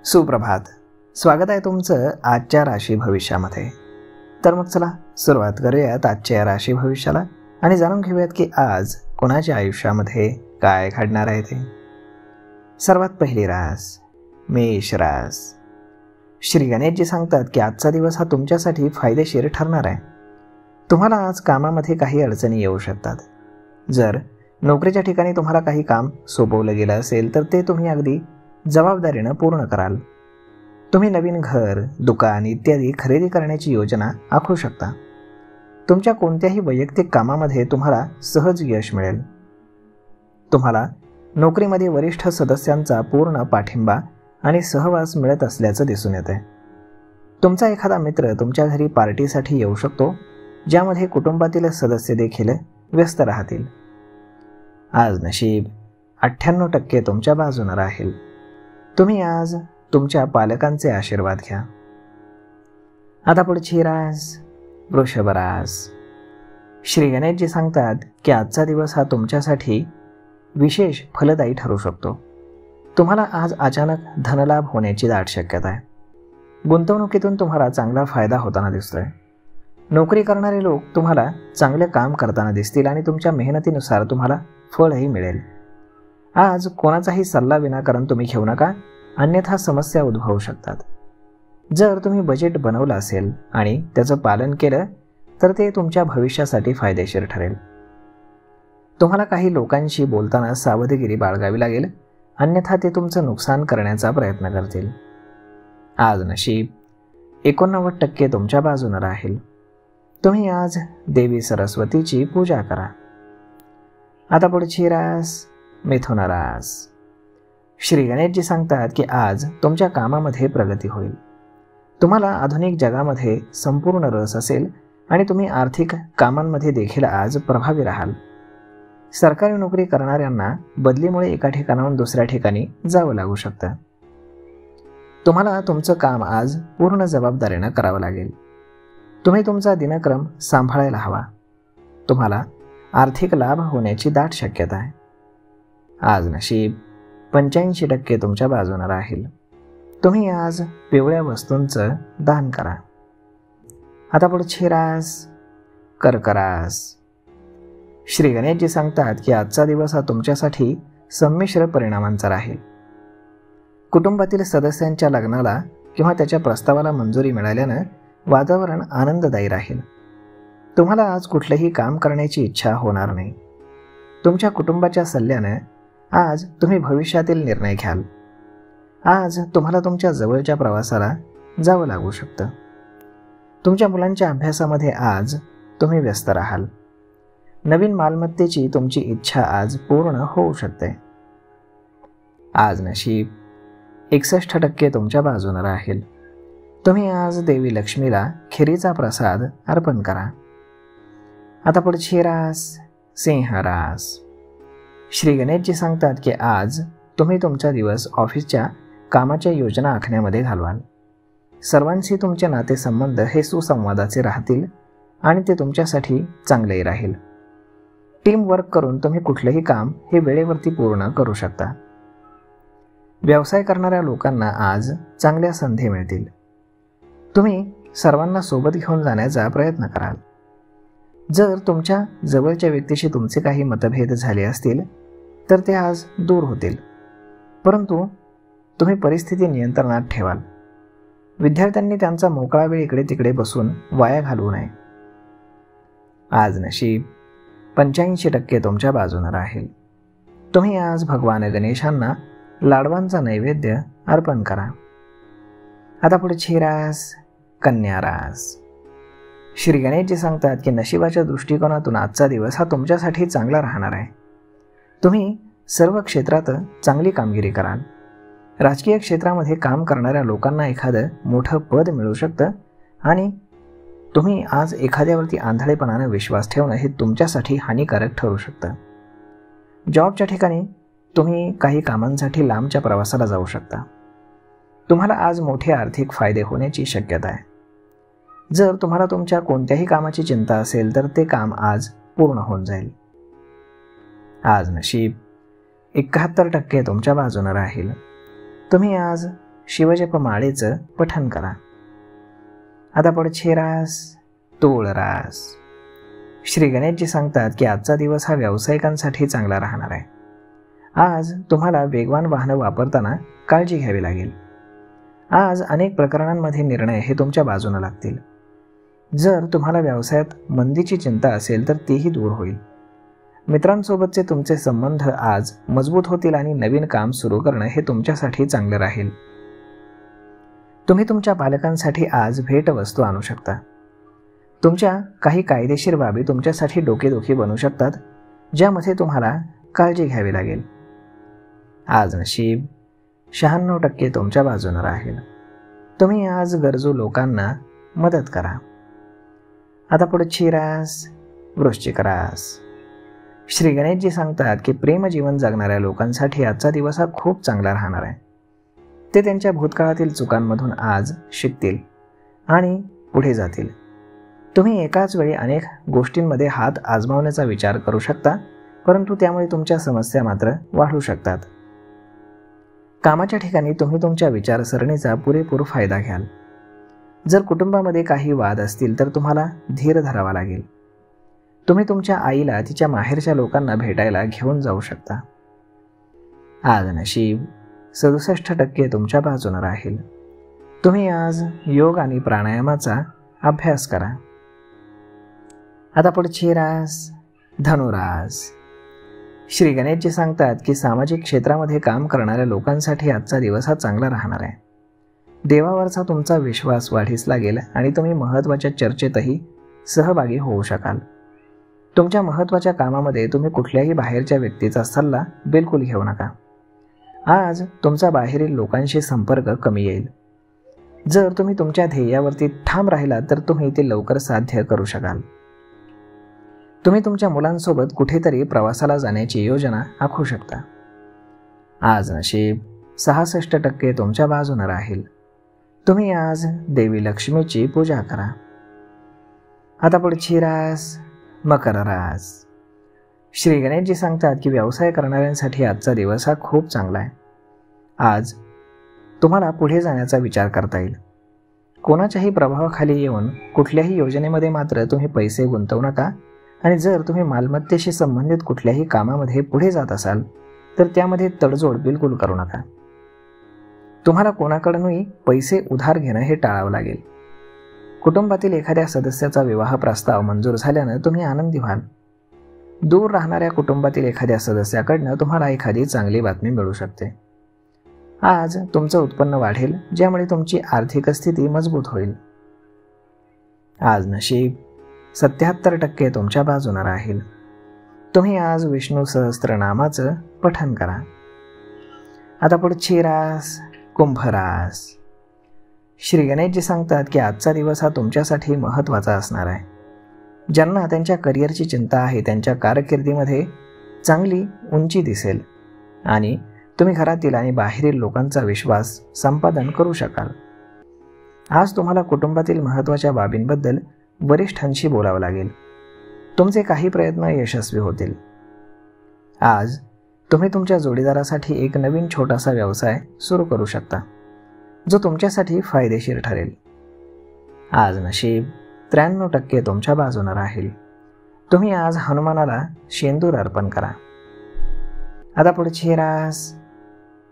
सुप्रभात. स्वागत आहे तुमचं आजच्या राशी भविष्यामध्ये. तर मग चला सुरुवात करूयात आजच्या राशी भविष्याला आणि जाणून घेऊयात की आज कोणाच्या आयुष्यामध्ये काय घडणार आहे ते. सर्वात पहिली रास मेष रास. श्री गणेशजी सांगतात की आजचा दिवस हा तुमच्यासाठी फायदेशीर ठरणार आहे. तुम्हाला आज कामामध्ये काही अडचणी येऊ शकतात. जर नोकरीच्या ठिकाणी तुम्हाला काही काम सोपवलं गेलं असेल तर ते तुम्ही अगदी जबाबदारीनं पूर्ण कराल. तुम्ही नवीन घर, दुकान इत्यादी खरेदी करण्याची योजना आखू शकता. तुमच्या कोणत्याही वैयक्तिक कामामध्ये तुम्हाला सहज यश मिळेल. तुम्हाला नोकरीमध्ये वरिष्ठ सदस्यांचा पूर्ण पाठिंबा आणि सहवास मिळत असल्याचं दिसून येते. तुमचा एखादा मित्र तुमच्या घरी पार्टीसाठी येऊ शकतो, ज्यामध्ये कुटुंबातील सदस्य देखील व्यस्त राहतील. आज नशीब 98% तुमच्या बाजूने राहील. तुम्ही आज तुमच्या पालकांचे आशीर्वाद घ्या. आता पुढची रास वृषभ रास. श्री गणेशजी सांगतात की आजचा दिवस हा तुमच्यासाठी विशेष फलदायी ठरू शकतो. तुम्हाला आज अचानक धनलाभ होण्याची दाट शक्यता आहे. गुंतवणुकीतून तुम्हाला चांगला फायदा होताना दिसतोय. नोकरी करणारे लोक तुम्हाला चांगले काम करताना दिसतील आणि तुमच्या मेहनतीनुसार तुम्हाला फळही मिळेल. आज कोणाचाही सल्ला विनाकारण तुम्ही घेऊ नका, अन्यथा समस्या उद्भवू शकतात. जर तुम्ही बजेट बनवलं असेल आणि त्याचं पालन केलं तर ते तुमच्या भविष्यासाठी फायदेशीर ठरेल. तुम्हाला काही लोकांशी बोलताना सावधगिरी बाळगावी लागेल, अन्यथा ते तुमचं नुकसान करण्याचा प्रयत्न करतील. आज नशीब 89% तुमच्या बाजूने राहील. तुम्ही आज देवी सरस्वतीची पूजा करा. आता पुढची रास मिथुन रास. श्री गणेशजी सांगतात की आज तुमच्या कामामध्ये प्रगती होईल. तुम्हाला आधुनिक जगामध्ये संपूर्ण रस असेल आणि तुम्ही आर्थिक कामांमध्ये देखील आज प्रभावी राहाल. सरकारी नोकरी करणाऱ्यांना बदलीमुळे एका ठिकाणाहून दुसऱ्या ठिकाणी जावं लागू शकतं. तुम्हाला तुमचं काम आज पूर्ण जबाबदारीनं करावं लागेल. तुम्ही तुमचा दिनक्रम सांभाळायला हवा. तुम्हाला आर्थिक लाभ होण्याची दाट शक्यता आहे. आज नशीब 85% तुमच्या बाजूने राहील. तुम्ही आज पिवळ्या वस्तूंचं दान करा. आता पुढची रास कर्क रास. श्री गणेशजी सांगतात की आजचा दिवस हा तुमच्यासाठी संमिश्र परिणामांचा राहील. कुटुंबातील सदस्यांच्या लग्नाला किंवा त्याच्या प्रस्तावाला मंजुरी मिळाल्यानं वातावरण आनंददायी राहील. तुम्हाला आज कुठलंही काम करण्याची इच्छा होणार नाही. तुमच्या कुटुंबाच्या सल्ल्यानं आज तुम्ही भविष्यातील निर्णय घ्याल. आज तुम्हाला तुमच्या जवळच्या प्रवासाला जावं लागू शकतं. तुमच्या मुलांच्या अभ्यासामध्ये आज तुम्ही व्यस्त राहाल. नवीन मालमत्तेची तुमची इच्छा आज पूर्ण होऊ शकते. आज नशीब 61% तुमच्या बाजूने राहील. तुम्ही आज देवी लक्ष्मीला खिरीचा प्रसाद अर्पण करा. आता पुढची रास सिंह रास. श्री गणेशजी सांगतात की आज तुम्ही तुमचा दिवस ऑफिसच्या कामाच्या योजना आखण्यामध्ये घालवाल. सर्वांशी तुमचे नातेसंबंध हे सुसंवादाचे राहतील आणि ते तुमच्यासाठी चांगलेही राहील. टीम वर्क करून तुम्ही कुठलेही काम हे वेळेवरती पूर्ण करू शकता. व्यवसाय करणाऱ्या लोकांना आज चांगल्या संधी मिळतील. तुम्ही सर्वांना सोबत घेऊन जाण्याचा प्रयत्न कराल. जर तुमच्या जवळच्या व्यक्तीशी तुमचे काही मतभेद झाले असतील तर ते आज दूर होतील, परंतु तुम्ही परिस्थिती नियंत्रणात ठेवाल. विद्यार्थ्यांनी त्यांचा मोकळा वेळ इकडे तिकडे बसून वाया घालवू नये. आज नशीब 85% तुमच्या बाजूने राहील. तुम्ही आज भगवान गणेशांना लाडवांचा नैवेद्य अर्पण करा. आता पुढची रास कन्या रास. श्री गणेशजी सांगतात की नशिबाच्या दृष्टिकोनातून आजचा दिवस हा तुमच्यासाठी चांगला राहणार आहे. तुम्ही सर्व क्षेत्रात चांगली कामगिरी कराल. राजकीय क्षेत्रामध्ये काम करणाऱ्या लोकांना एखादं मोठं पद मिळू शकतं आणि तुम्ही आज एखाद्यावरती आंधळेपणाने विश्वास ठेवणं हे तुमच्यासाठी हानिकारक ठरू शकतं. जॉबच्या ठिकाणी तुम्ही काही कामांसाठी लांबच्या प्रवासाला जाऊ शकता. तुम्हाला आज मोठे आर्थिक फायदे होण्याची शक्यता आहे. जर तुम्हाला तुमच्या कोणत्याही कामाची चिंता असेल तर ते काम आज पूर्ण होऊन जाईल. आज नशीब 71% तुमच्या बाजूने राहील. तुम्ही आज शिवजप माळेचं पठण करा. आता पुढचे रास तूळ रास. श्री गणेशजी सांगतात की आजचा दिवस हा व्यावसायिकांसाठी चांगला राहणार आहे. आज तुम्हाला वेगवान वाहनं वापरताना काळजी घ्यावी लागेल. आज अनेक प्रकरणांमध्ये निर्णय हे तुमच्या बाजूने लागतील. जर तुम्हाला व्यवसायात मंदीची चिंता असेल तर तीही दूर होईल. मित्रांसोबतचे तुमचे संबंध आज मजबूत होतील आणि नवीन काम सुरू करणं हे तुमच्यासाठी चांगलं राहील. तुम्ही तुमच्या पालकांसाठी आज भेटवस्तू आणू शकता. तुमच्या काही कायदेशीर बाबी तुमच्यासाठी डोकेदुखी बनू शकतात, ज्यामध्ये तुम्हाला काळजी घ्यावी लागेल. आज नशीब 96% तुमच्या बाजूने राहील. तुम्ही आज गरजू लोकांना मदत करा. आता पुढची रास वृश्चिक रास. श्री गणेशजी सांगतात की प्रेमजीवन जगणाऱ्या लोकांसाठी आजचा दिवस हा खूप चांगला राहणार आहे. ते त्यांच्या भूतकाळातील चुकांमधून आज शिकतील आणि पुढे जातील. तुम्ही एकाच वेळी अनेक गोष्टींमध्ये हात आजमावण्याचा विचार करू शकता, परंतु त्यामुळे तुमच्या समस्या मात्र वाढू शकतात. कामाच्या ठिकाणी तुम्ही तुमच्या विचारसरणीचा पुरेपूर फायदा घ्याल. जर कुटुंबामध्ये काही वाद असतील तर तुम्हाला धीर धरावा लागेल. तुम्ही तुमच्या आईला तिच्या माहेरच्या लोकांना भेटायला घेऊन जाऊ शकता. आज नशीब 67% तुमच्या बाजूने राहील. तुम्ही आज योग आणि प्राणायामाचा अभ्यास करा. आता पुढची रास धनुरास. श्री गणेशजी सांगतात की सामाजिक क्षेत्रामध्ये काम करणाऱ्या लोकांसाठी आजचा दिवस हा चांगला राहणार आहे. देवावरचा तुमचा विश्वास वाढीस लागेल आणि तुम्ही महत्त्वाच्या चर्चेतही सहभागी होऊ शकाल. तुमच्या महत्त्वाच्या कामामध्ये तुम्ही कुठल्याही बाहेरच्या व्यक्तीचा सल्ला बिलकुल घेऊ नका. आज तुमचा बाहेरील लोकांशी संपर्क कमी येईल. जर तुम्ही तुमच्या ध्येयावरती ठाम राहिलात तर तुम्ही ते लवकर साध्य करू शकाल. तुम्ही तुमच्या मुलांसोबत कुठेतरी प्रवासाला जाण्याची योजना आखू शकता. आज नशीब 66% तुमच्या बाजूने राहील. तुम्ही आज देवी लक्ष्मीची पूजा करा. आता पुढची रास मकर रास. श्री गणेशजी सांगतात की व्यवसाय करणाऱ्यांसाठी आजचा दिवस हा खूप चांगला आहे. आज तुम्हाला पुढे जाण्याचा विचार करता येईल. कोणाच्याही प्रभावाखाली येऊन कुठल्याही योजनेमध्ये मात्र तुम्ही पैसे गुंतवू नका आणि जर तुम्ही मालमत्तेशी संबंधित कुठल्याही कामामध्ये पुढे जात असाल तर त्यामध्ये तडजोड बिलकुल करू नका. तुम्हाला कोणाकडूनही पैसे उधार घेणं हे टाळावं लागेल. कुटुंबातील एखाद्या सदस्याचा विवाह प्रस्ताव मंजूर झाल्यानं तुम्ही आनंदी व्हाल. दूर राहणाऱ्या कुटुंबातील एखाद्या सदस्याकडनं तुम्हाला एखादी चांगली बातमी मिळू शकते. आज तुमचं उत्पन्न वाढेल, ज्यामुळे तुमची आर्थिक स्थिती मजबूत होईल. आज नशीब 77% तुमच्या बाजूने राहील. तुम्ही आज विष्णू सहस्त्रनामाचं पठण करा. आता पुढची रास कुंभ रास. श्री गणेशजी सांगतात की आजचा दिवस हा तुमच्यासाठी महत्त्वाचा असणार आहे. ज्यांना त्यांच्या करिअरची चिंता आहे त्यांच्या कारकिर्दीमध्ये चांगली उंची दिसेल आणि तुम्ही घरातील आणि बाहेरील लोकांचा विश्वास संपादन करू शकाल. आज तुम्हाला कुटुंबातील महत्त्वाच्या बाबींबद्दल वरिष्ठांशी बोलावं लागेल. तुमचे काही प्रयत्न यशस्वी होतील. आज तुम्ही तुमच्या जोडीदारासाठी एक नवीन छोटासा व्यवसाय सुरू करू शकता, जो तुमच्यासाठी फायदेशीर ठरेल. आज नशीब 93% तुमच्या बाजूने राहील. तुम्ही आज हनुमानाला शेंदूर अर्पण करा. आता पुढची रास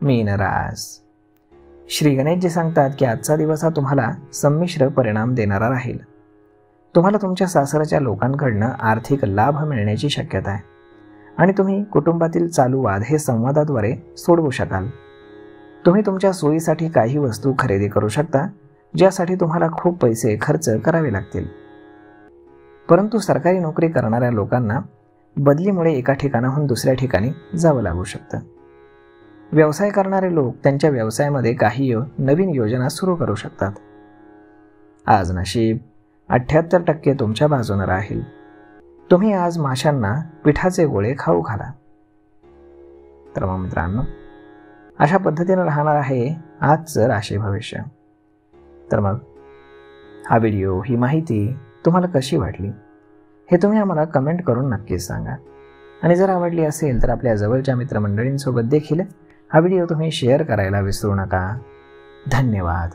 मीन रास. श्री गणेशजी सांगतात की आजचा दिवस हा तुम्हाला संमिश्र परिणाम देणारा राहील. तुम्हाला तुमच्या सासरच्या लोकांकडनं आर्थिक लाभ मिळण्याची शक्यता आहे आणि तुम्ही कुटुंबातील चालू वाद हे संवादाद्वारे सोडवू शकाल. तुम्ही तुमच्या सोयीसाठी काही वस्तू खरेदी करू शकता, ज्यासाठी तुम्हाला खूप पैसे खर्च करावे लागतील. परंतु सरकारी नोकरी करणाऱ्या लोकांना बदलीमुळे एका ठिकाणाहून दुसऱ्या ठिकाणी जावं लागू शकतं. व्यवसाय करणारे लोक त्यांच्या व्यवसायामध्ये काही नवीन योजना सुरू करू शकतात. आज नशीब 78% तुमच्या बाजूने राहील. तुम्ही आज माशांना पिठाचे गोळे खाऊ घाला. तर मग मित्रांनो, अशा पद्धतीने राहणार आहे आजचं राशी भविष्य. तर मग हा व्हिडिओ, ही माहिती तुम्हाला कशी वाटली हे तुम्ही आम्हाला कमेंट करून नक्कीच सांगा. आणि जर आवडली असेल तर आपल्या जवळच्या मित्रमंडळींसोबत देखील हा व्हिडिओ तुम्ही शेअर करायला विसरू नका. धन्यवाद.